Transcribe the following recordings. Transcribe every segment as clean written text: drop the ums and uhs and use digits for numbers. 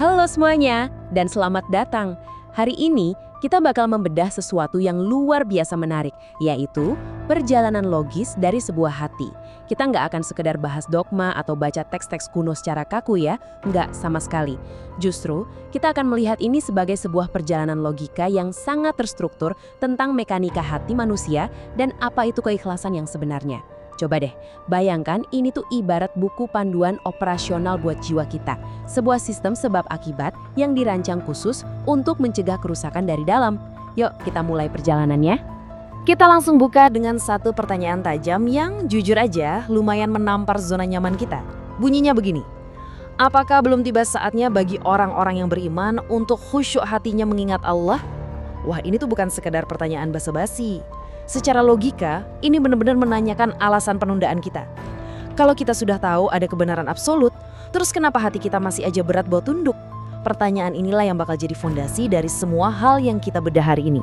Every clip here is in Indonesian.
Halo semuanya, dan selamat datang. Hari ini kita bakal membedah sesuatu yang luar biasa menarik, yaitu perjalanan logis dari sebuah hati. Kita nggak akan sekedar bahas dogma atau baca teks-teks kuno secara kaku ya, nggak sama sekali. Justru, kita akan melihat ini sebagai sebuah perjalanan logika yang sangat terstruktur tentang mekanika hati manusia dan apa itu keikhlasan yang sebenarnya. Coba deh, bayangkan ini tuh ibarat buku panduan operasional buat jiwa kita. Sebuah sistem sebab akibat yang dirancang khusus untuk mencegah kerusakan dari dalam. Yuk, kita mulai perjalanannya. Kita langsung buka dengan satu pertanyaan tajam yang jujur aja lumayan menampar zona nyaman kita. Bunyinya begini. Apakah belum tiba saatnya bagi orang-orang yang beriman untuk khusyuk hatinya mengingat Allah? Wah, ini tuh bukan sekedar pertanyaan basa-basi. Secara logika, ini benar-benar menanyakan alasan penundaan kita. Kalau kita sudah tahu ada kebenaran absolut, terus kenapa hati kita masih aja berat buat tunduk? Pertanyaan inilah yang bakal jadi fondasi dari semua hal yang kita bedah hari ini.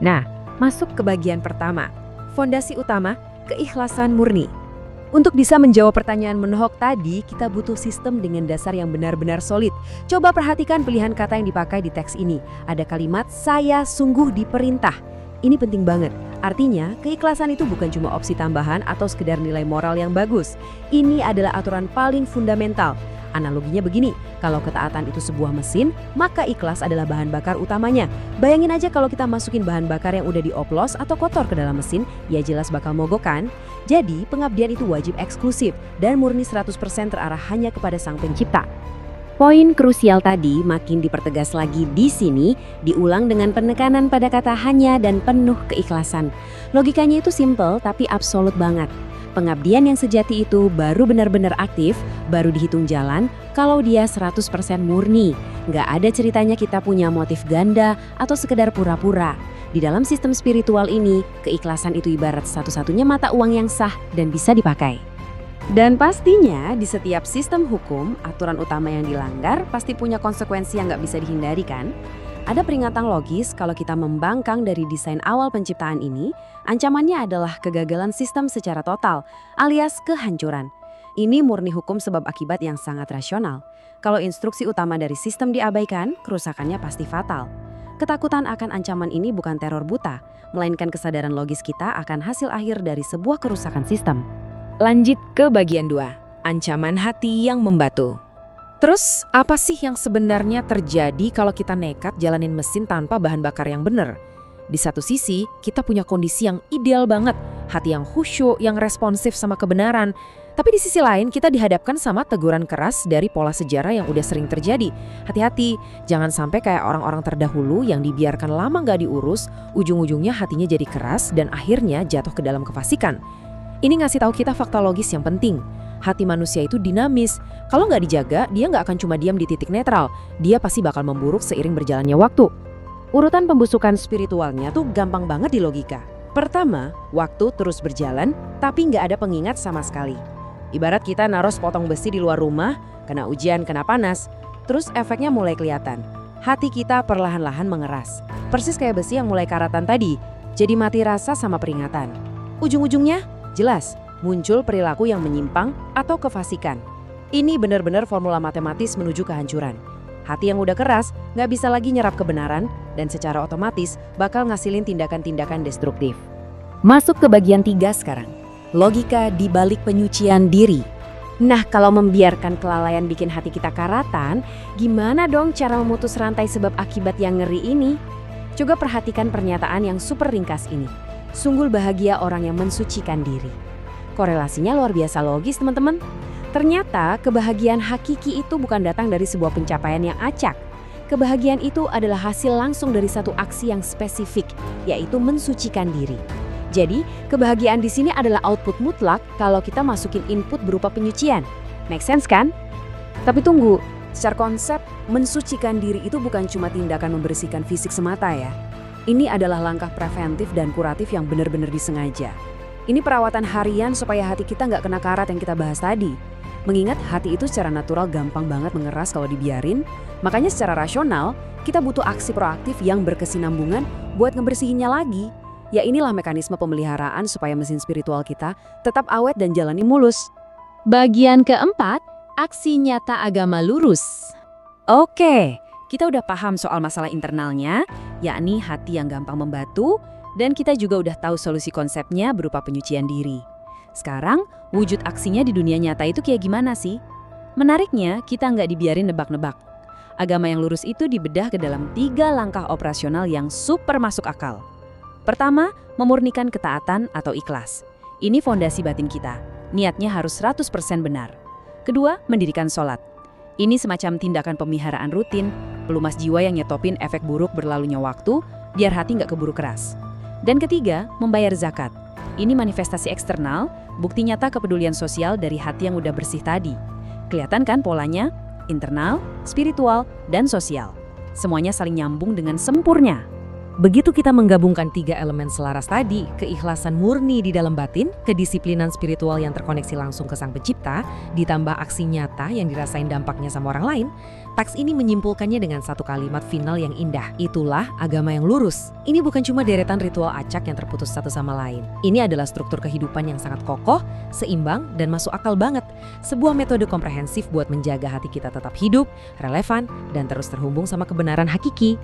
Nah, masuk ke bagian pertama. Fondasi utama, keikhlasan murni. Untuk bisa menjawab pertanyaan menohok tadi, kita butuh sistem dengan dasar yang benar-benar solid. Coba perhatikan pilihan kata yang dipakai di teks ini. Ada kalimat, saya sungguh diperintah. Ini penting banget. Artinya, keikhlasan itu bukan cuma opsi tambahan atau sekedar nilai moral yang bagus. Ini adalah aturan paling fundamental. Analoginya begini, kalau ketaatan itu sebuah mesin, maka ikhlas adalah bahan bakar utamanya. Bayangin aja kalau kita masukin bahan bakar yang udah dioplos atau kotor ke dalam mesin, ya jelas bakal mogok kan? Jadi, pengabdian itu wajib eksklusif dan murni 100% terarah hanya kepada Sang Pencipta. Poin krusial tadi makin dipertegas lagi di sini, diulang dengan penekanan pada kata hanya dan penuh keikhlasan. Logikanya itu simple tapi absolut banget. Pengabdian yang sejati itu baru benar-benar aktif, baru dihitung jalan kalau dia 100% murni. Nggak ada ceritanya kita punya motif ganda atau sekedar pura-pura. Di dalam sistem spiritual ini, keikhlasan itu ibarat satu-satunya mata uang yang sah dan bisa dipakai. Dan pastinya di setiap sistem hukum, aturan utama yang dilanggar pasti punya konsekuensi yang nggak bisa dihindari kan? Ada peringatan logis kalau kita membangkang dari desain awal penciptaan ini, ancamannya adalah kegagalan sistem secara total, alias kehancuran. Ini murni hukum sebab akibat yang sangat rasional. Kalau instruksi utama dari sistem diabaikan, kerusakannya pasti fatal. Ketakutan akan ancaman ini bukan teror buta, melainkan kesadaran logis kita akan hasil akhir dari sebuah kerusakan sistem. Lanjut ke bagian 2, ancaman hati yang membatu. Terus, apa sih yang sebenarnya terjadi kalau kita nekat jalanin mesin tanpa bahan bakar yang benar? Di satu sisi, kita punya kondisi yang ideal banget, hati yang khusyuk, yang responsif sama kebenaran. Tapi di sisi lain, kita dihadapkan sama teguran keras dari pola sejarah yang udah sering terjadi. Hati-hati, jangan sampai kayak orang-orang terdahulu yang dibiarkan lama nggak diurus, ujung-ujungnya hatinya jadi keras dan akhirnya jatuh ke dalam kefasikan. Ini ngasih tahu kita fakta logis yang penting. Hati manusia itu dinamis. Kalau nggak dijaga, dia nggak akan cuma diam di titik netral. Dia pasti bakal memburuk seiring berjalannya waktu. Urutan pembusukan spiritualnya tuh gampang banget di logika. Pertama, waktu terus berjalan, tapi nggak ada pengingat sama sekali. Ibarat kita naruh sepotong besi di luar rumah, kena hujan, kena panas, terus efeknya mulai kelihatan. Hati kita perlahan-lahan mengeras. Persis kayak besi yang mulai karatan tadi, jadi mati rasa sama peringatan. Ujung-ujungnya, jelas, muncul perilaku yang menyimpang atau kefasikan. Ini benar-benar formula matematis menuju kehancuran. Hati yang udah keras nggak bisa lagi nyerap kebenaran dan secara otomatis bakal ngasilin tindakan-tindakan destruktif. Masuk ke bagian 3 sekarang. Logika di balik penyucian diri. Nah, kalau membiarkan kelalaian bikin hati kita karatan, gimana dong cara memutus rantai sebab akibat yang ngeri ini? Coba perhatikan pernyataan yang super ringkas ini. Sungguh bahagia orang yang mensucikan diri. Korelasinya luar biasa logis, teman-teman. Ternyata kebahagiaan hakiki itu bukan datang dari sebuah pencapaian yang acak. Kebahagiaan itu adalah hasil langsung dari satu aksi yang spesifik, yaitu mensucikan diri. Jadi, kebahagiaan di sini adalah output mutlak kalau kita masukin input berupa penyucian. Make sense kan? Tapi tunggu, secara konsep, mensucikan diri itu bukan cuma tindakan membersihkan fisik semata ya. Ini adalah langkah preventif dan kuratif yang benar-benar disengaja. Ini perawatan harian supaya hati kita nggak kena karat yang kita bahas tadi. Mengingat hati itu secara natural gampang banget mengeras kalau dibiarin, makanya secara rasional kita butuh aksi proaktif yang berkesinambungan buat ngebersihinnya lagi. Ya inilah mekanisme pemeliharaan supaya mesin spiritual kita tetap awet dan jalani mulus. Bagian keempat, aksi nyata agama lurus. Oke, kita udah paham soal masalah internalnya, yakni hati yang gampang membatu, dan kita juga udah tahu solusi konsepnya berupa penyucian diri. Sekarang, wujud aksinya di dunia nyata itu kayak gimana sih? Menariknya, kita nggak dibiarin nebak-nebak. Agama yang lurus itu dibedah ke dalam 3 langkah operasional yang super masuk akal. Pertama, memurnikan ketaatan atau ikhlas. Ini fondasi batin kita. Niatnya harus 100% benar. Kedua, mendirikan sholat. Ini semacam tindakan pemiharaan rutin, pelumas jiwa yang nyetopin efek buruk berlalunya waktu, biar hati nggak keburu keras. Dan ketiga, membayar zakat. Ini manifestasi eksternal, bukti nyata kepedulian sosial dari hati yang udah bersih tadi. Kelihatan kan polanya? Internal, spiritual, dan sosial. Semuanya saling nyambung dengan sempurna. Begitu kita menggabungkan 3 elemen selaras tadi, keikhlasan murni di dalam batin, kedisiplinan spiritual yang terkoneksi langsung ke Sang Pencipta, ditambah aksi nyata yang dirasain dampaknya sama orang lain, teks ini menyimpulkannya dengan satu kalimat final yang indah. Itulah agama yang lurus. Ini bukan cuma deretan ritual acak yang terputus satu sama lain. Ini adalah struktur kehidupan yang sangat kokoh, seimbang, dan masuk akal banget. Sebuah metode komprehensif buat menjaga hati kita tetap hidup, relevan, dan terus terhubung sama kebenaran hakiki.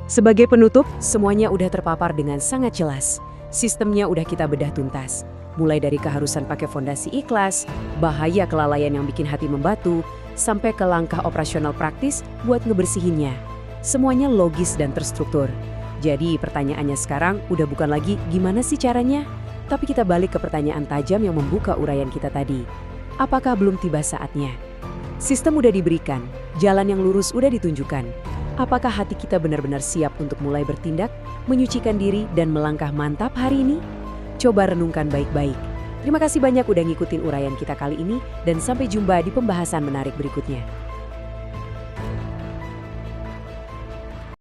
Sebagai penutup, semuanya udah terpapar dengan sangat jelas. Sistemnya udah kita bedah tuntas. Mulai dari keharusan pakai fondasi ikhlas, bahaya kelalaian yang bikin hati membatu, sampai ke langkah operasional praktis buat ngebersihinnya. Semuanya logis dan terstruktur. Jadi pertanyaannya sekarang udah bukan lagi gimana sih caranya, tapi kita balik ke pertanyaan tajam yang membuka uraian kita tadi. Apakah belum tiba saatnya? Sistem udah diberikan, jalan yang lurus udah ditunjukkan. Apakah hati kita benar-benar siap untuk mulai bertindak, menyucikan diri, dan melangkah mantap hari ini? Coba renungkan baik-baik. Terima kasih banyak udah ngikutin uraian kita kali ini, dan sampai jumpa di pembahasan menarik berikutnya.